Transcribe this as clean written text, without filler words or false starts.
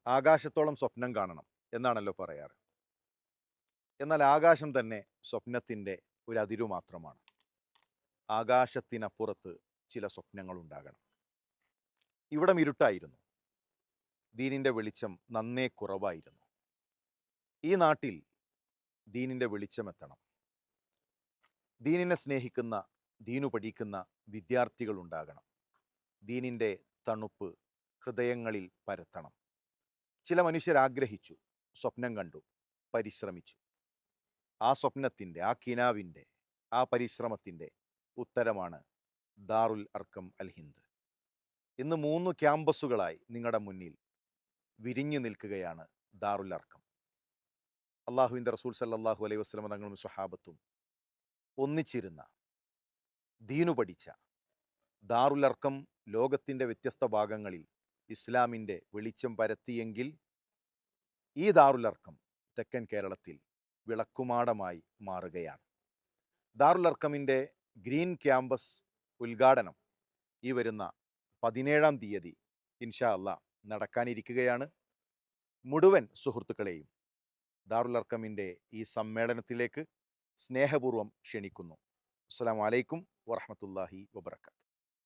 ആകാശത്തോളം സ്വപ്നം കാണണം എന്നാണല്ലോ പറയാറ്. എന്നാൽ ആകാശം തന്നെ സ്വപ്നത്തിൻ്റെ ഒരു അതിരു മാത്രമാണ്. ആകാശത്തിനപ്പുറത്ത് ചില സ്വപ്നങ്ങളുണ്ടാകണം. ഇവിടം ഇരുട്ടായിരുന്നു. ദീനിൻ്റെ വെളിച്ചം നന്നേ കുറവായിരുന്നു. ഈ നാട്ടിൽ ദീനിൻ്റെ വെളിച്ചമെത്തണം. ദീനിനെ സ്നേഹിക്കുന്ന, ദീനു പഠിക്കുന്ന വിദ്യാർത്ഥികളുണ്ടാകണം. ദീനിൻ്റെ തണുപ്പ് ഹൃദയങ്ങളിൽ പരത്തണം. ചില മനുഷ്യരാഗ്രഹിച്ചു, സ്വപ്നം കണ്ടു, പരിശ്രമിച്ചു. ആ സ്വപ്നത്തിൻ്റെ, ആ കിനാവിൻ്റെ, ആ പരിശ്രമത്തിൻ്റെ ഉത്തരമാണ് ദാറുൽ അർക്കം അൽ ഹിന്ദ്. ഇന്ന് 3 ക്യാമ്പസുകളായി നിങ്ങളുടെ മുന്നിൽ വിരിഞ്ഞു നിൽക്കുകയാണ് ദാറുൽ അർക്കം. അള്ളാഹുവിൻ്റെ റസൂൽ സല്ലല്ലാഹു അലൈഹി വസല്ലം തങ്ങളും സ്വഹാബത്തും ഒന്നിച്ചിരുന്ന, ദീനു പഠിച്ച ദാറുൽ അർക്കം ലോകത്തിൻ്റെ വ്യത്യസ്ത ഭാഗങ്ങളിൽ ഇസ്ലാമിൻ്റെ വെളിച്ചം പരത്തിയെങ്കിൽ ഈ ദാറുൽ അർക്കം തെക്കൻ കേരളത്തിൽ വിളക്കുമാടമായി മാറുകയാണ്. ദാറുൽ അർക്കമിൻ്റെ ഗ്രീൻ ക്യാമ്പസ് ഉദ്ഘാടനം ഈ വരുന്ന 17-ാം തീയതി ഇൻഷാ അല്ലാഹ് നടക്കാനിരിക്കുകയാണ്. മുഴുവൻ സുഹൃത്തുക്കളെയും ദാറുൽ അർക്കമിൻ്റെ ഈ സമ്മേളനത്തിലേക്ക് സ്നേഹപൂർവ്വം ക്ഷണിക്കുന്നു. അസ്സലാമു അലൈക്കും വറഹ്മത്തുള്ളാഹി വബറകാതുഹു.